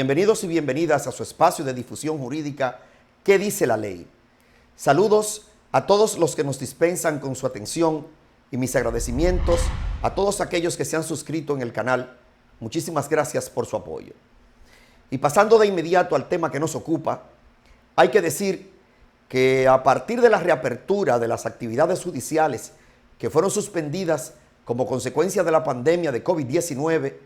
Bienvenidos y bienvenidas a su espacio de difusión jurídica ¿Qué dice la ley? Saludos a todos los que nos dispensan con su atención y mis agradecimientos a todos aquellos que se han suscrito en el canal. Muchísimas gracias por su apoyo. Y pasando de inmediato al tema que nos ocupa, hay que decir que a partir de la reapertura de las actividades judiciales que fueron suspendidas como consecuencia de la pandemia de COVID-19,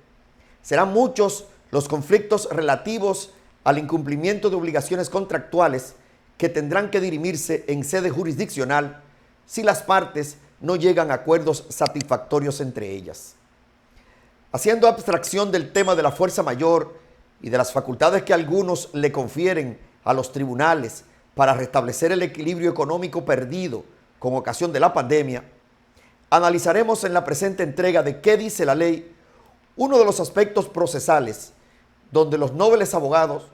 serán muchos los conflictos relativos al incumplimiento de obligaciones contractuales que tendrán que dirimirse en sede jurisdiccional si las partes no llegan a acuerdos satisfactorios entre ellas. Haciendo abstracción del tema de la fuerza mayor y de las facultades que algunos le confieren a los tribunales para restablecer el equilibrio económico perdido con ocasión de la pandemia, analizaremos en la presente entrega de ¿Qué dice la ley? Uno de los aspectos procesales donde los nobles abogados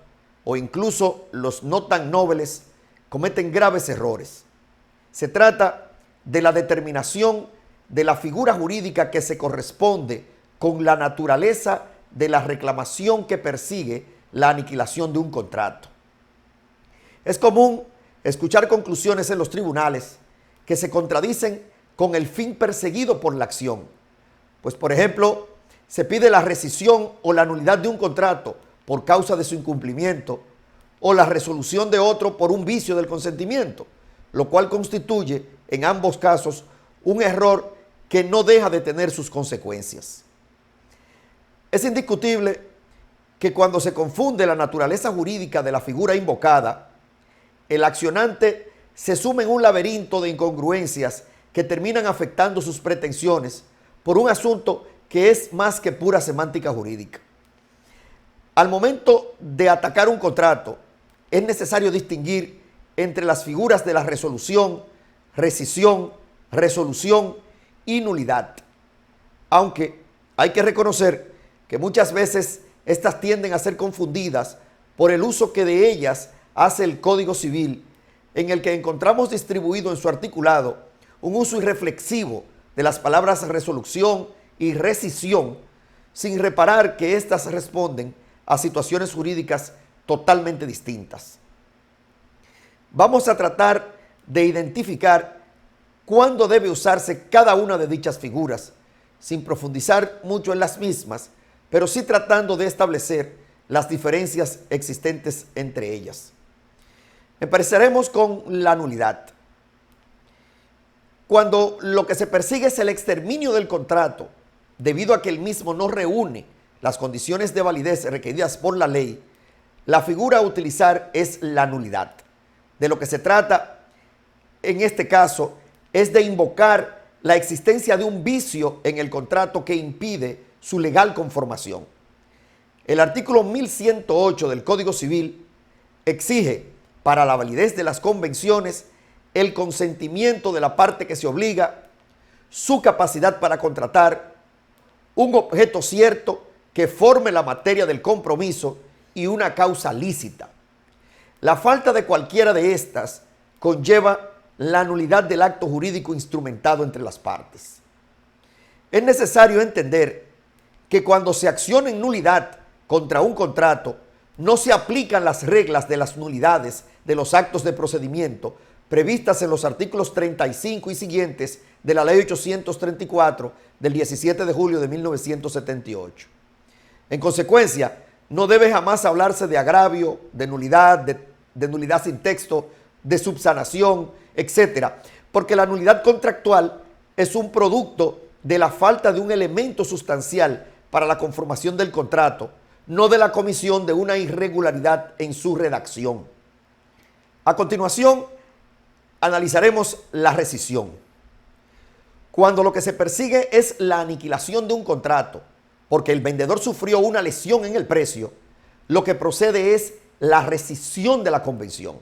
o incluso los no tan nobles cometen graves errores. Se trata de la determinación de la figura jurídica que se corresponde con la naturaleza de la reclamación que persigue la aniquilación de un contrato. Es común escuchar conclusiones en los tribunales que se contradicen con el fin perseguido por la acción. Pues, por ejemplo, se pide la rescisión o la nulidad de un contrato por causa de su incumplimiento o la resolución de otro por un vicio del consentimiento, lo cual constituye en ambos casos un error que no deja de tener sus consecuencias. Es indiscutible que cuando se confunde la naturaleza jurídica de la figura invocada, el accionante se suma en un laberinto de incongruencias que terminan afectando sus pretensiones por un asunto que es más que pura semántica jurídica. Al momento de atacar un contrato, es necesario distinguir entre las figuras de la resolución, rescisión, resolución y nulidad. Aunque hay que reconocer que muchas veces estas tienden a ser confundidas por el uso que de ellas hace el Código Civil, en el que encontramos distribuido en su articulado un uso irreflexivo de las palabras resolución y rescisión, sin reparar que éstas responden a situaciones jurídicas totalmente distintas. Vamos a tratar de identificar cuándo debe usarse cada una de dichas figuras, sin profundizar mucho en las mismas, pero sí tratando de establecer las diferencias existentes entre ellas. Empezaremos con la nulidad. Cuando lo que se persigue es el exterminio del contrato, debido a que el mismo no reúne las condiciones de validez requeridas por la ley, la figura a utilizar es la nulidad. De lo que se trata en este caso es de invocar la existencia de un vicio en el contrato que impide su legal conformación. El artículo 1108 del Código Civil exige para la validez de las convenciones el consentimiento de la parte que se obliga, su capacidad para contratar, un objeto cierto que forme la materia del compromiso y una causa lícita. La falta de cualquiera de estas conlleva la nulidad del acto jurídico instrumentado entre las partes. Es necesario entender que cuando se acciona en nulidad contra un contrato, no se aplican las reglas de las nulidades de los actos de procedimiento previstas en los artículos 35 y siguientes de la Ley 834 del 17 de julio de 1978. En consecuencia, no debe jamás hablarse de agravio, de nulidad, de nulidad sin texto, de subsanación, etcétera, porque la nulidad contractual es un producto de la falta de un elemento sustancial para la conformación del contrato, no de la comisión de una irregularidad en su redacción. A continuación, analizaremos la rescisión. Cuando lo que se persigue es la aniquilación de un contrato, porque el vendedor sufrió una lesión en el precio, lo que procede es la rescisión de la convención.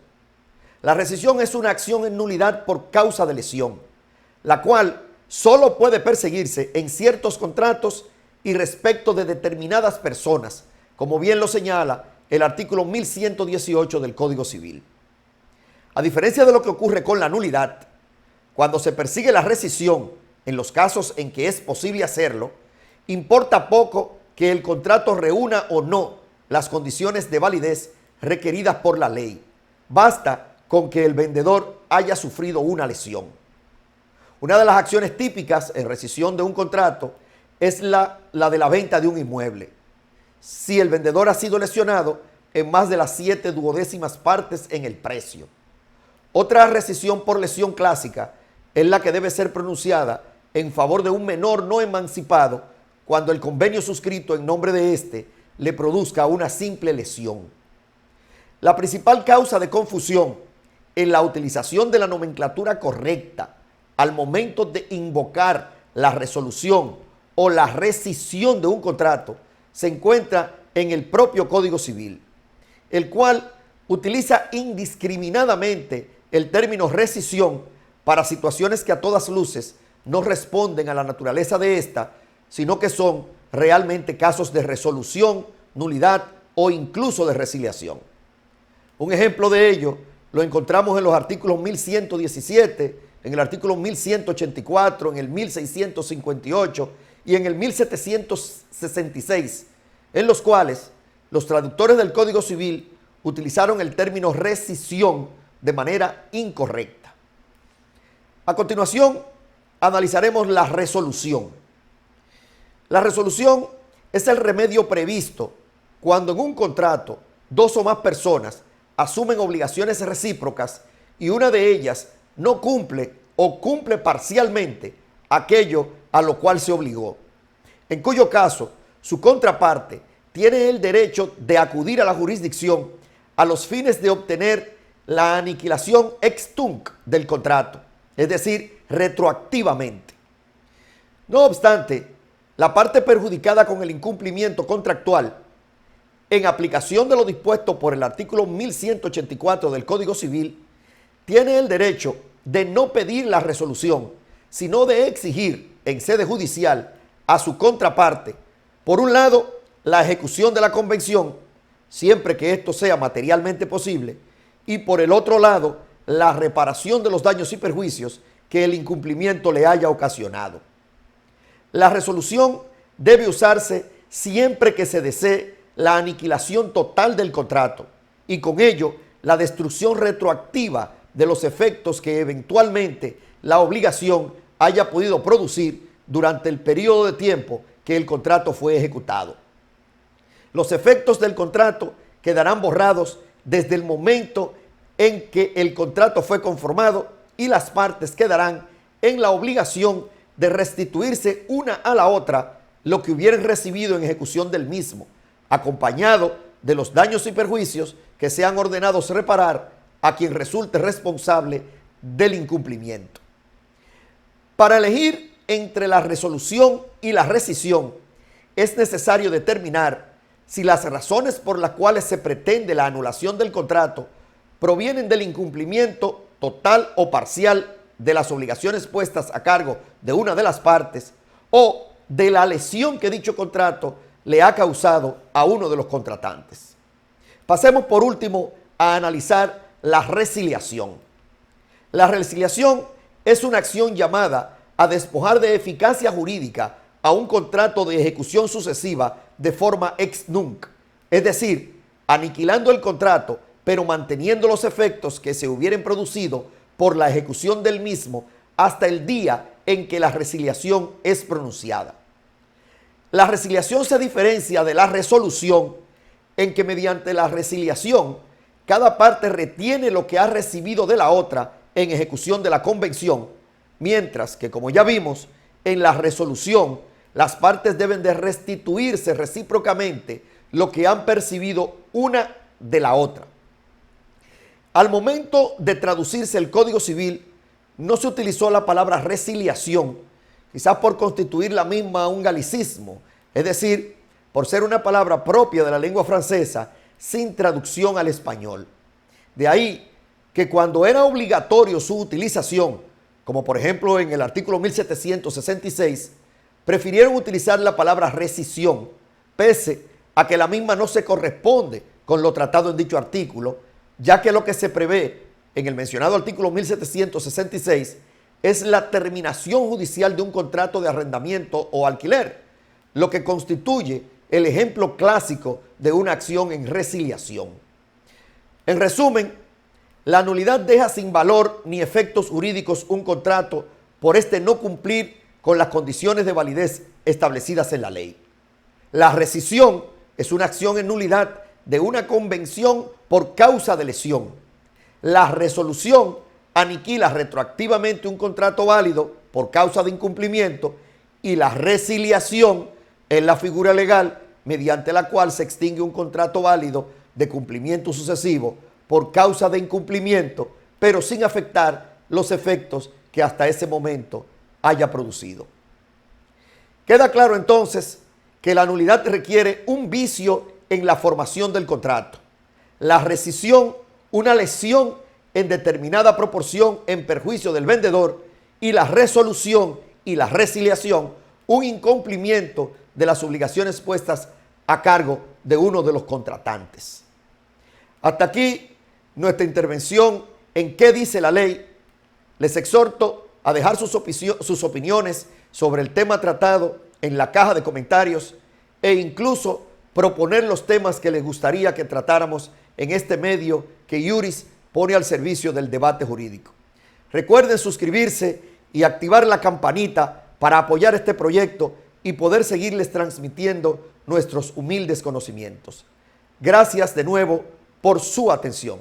La rescisión es una acción en nulidad por causa de lesión, la cual solo puede perseguirse en ciertos contratos y respecto de determinadas personas, como bien lo señala el artículo 1118 del Código Civil. A diferencia de lo que ocurre con la nulidad, cuando se persigue la rescisión, en los casos en que es posible hacerlo, importa poco que el contrato reúna o no las condiciones de validez requeridas por la ley. Basta con que el vendedor haya sufrido una lesión. Una de las acciones típicas en rescisión de un contrato es la de la venta de un inmueble. Si el vendedor ha sido lesionado en más de las 7/12 partes en el precio. Otra rescisión por lesión clásica es la que debe ser pronunciada en favor de un menor no emancipado cuando el convenio suscrito en nombre de éste le produzca una simple lesión. La principal causa de confusión en la utilización de la nomenclatura correcta al momento de invocar la resolución o la rescisión de un contrato se encuentra en el propio Código Civil, el cual utiliza indiscriminadamente el término rescisión para situaciones que a todas luces no responden a la naturaleza de esta, sino que son realmente casos de resolución, nulidad o incluso de resiliación. Un ejemplo de ello lo encontramos en los artículos 1117, en el artículo 1184, en el 1658 y en el 1766, en los cuales los traductores del Código Civil utilizaron el término rescisión de manera incorrecta. A continuación, analizaremos la resolución. La resolución es el remedio previsto cuando en un contrato dos o más personas asumen obligaciones recíprocas y una de ellas no cumple o cumple parcialmente aquello a lo cual se obligó, en cuyo caso su contraparte tiene el derecho de acudir a la jurisdicción a los fines de obtener la aniquilación ex tunc del contrato, es decir, retroactivamente. No obstante, la parte perjudicada con el incumplimiento contractual, en aplicación de lo dispuesto por el artículo 1184 del Código Civil, tiene el derecho de no pedir la resolución, sino de exigir en sede judicial a su contraparte, por un lado, la ejecución de la convención, siempre que esto sea materialmente posible, y por el otro lado, la reparación de los daños y perjuicios que el incumplimiento le haya ocasionado. La resolución debe usarse siempre que se desee la aniquilación total del contrato y con ello la destrucción retroactiva de los efectos que eventualmente la obligación haya podido producir durante el periodo de tiempo que el contrato fue ejecutado. Los efectos del contrato quedarán borrados desde el momento en que el contrato fue conformado y las partes quedarán en la obligación de restituirse una a la otra lo que hubieran recibido en ejecución del mismo, acompañado de los daños y perjuicios que sean ordenados reparar a quien resulte responsable del incumplimiento. Para elegir entre la resolución y la rescisión, es necesario determinar si las razones por las cuales se pretende la anulación del contrato provienen del incumplimiento total o parcial de las obligaciones puestas a cargo de una de las partes o de la lesión que dicho contrato le ha causado a uno de los contratantes. Pasemos por último a analizar la resiliación. La resiliación es una acción llamada a despojar de eficacia jurídica a un contrato de ejecución sucesiva de forma ex nunc, es decir, aniquilando el contrato pero manteniendo los efectos que se hubieran producido por la ejecución del mismo hasta el día en que la resiliación es pronunciada. La resiliación se diferencia de la resolución en que mediante la resiliación cada parte retiene lo que ha recibido de la otra en ejecución de la convención, mientras que, como ya vimos, en la resolución las partes deben de restituirse recíprocamente lo que han percibido una de la otra. Al momento de traducirse el Código Civil, no se utilizó la palabra resiliación, quizás por constituir la misma un galicismo, es decir, por ser una palabra propia de la lengua francesa sin traducción al español. De ahí que cuando era obligatorio su utilización, como por ejemplo en el artículo 1766, prefirieron utilizar la palabra rescisión, pese a que la misma no se corresponde con lo tratado en dicho artículo, ya que lo que se prevé en el mencionado artículo 1766 es la terminación judicial de un contrato de arrendamiento o alquiler, lo que constituye el ejemplo clásico de una acción en resiliación. En resumen, la nulidad deja sin valor ni efectos jurídicos un contrato por este no cumplir con las condiciones de validez establecidas en la ley. La rescisión es una acción en nulidad de una convención por causa de lesión. La resolución aniquila retroactivamente un contrato válido por causa de incumplimiento y la resiliación es la figura legal mediante la cual se extingue un contrato válido de cumplimiento sucesivo por causa de incumplimiento, pero sin afectar los efectos que hasta ese momento haya producido. Queda claro entonces que la nulidad requiere un vicio en la formación del contrato, la rescisión una lesión en determinada proporción en perjuicio del vendedor y la resolución y la resiliación un incumplimiento de las obligaciones puestas a cargo de uno de los contratantes. Hasta aquí nuestra intervención en qué dice la ley. Les exhorto a dejar sus opiniones sobre el tema tratado en la caja de comentarios e incluso proponer los temas que les gustaría que tratáramos en este medio que Iuris pone al servicio del debate jurídico. Recuerden suscribirse y activar la campanita para apoyar este proyecto y poder seguirles transmitiendo nuestros humildes conocimientos. Gracias de nuevo por su atención.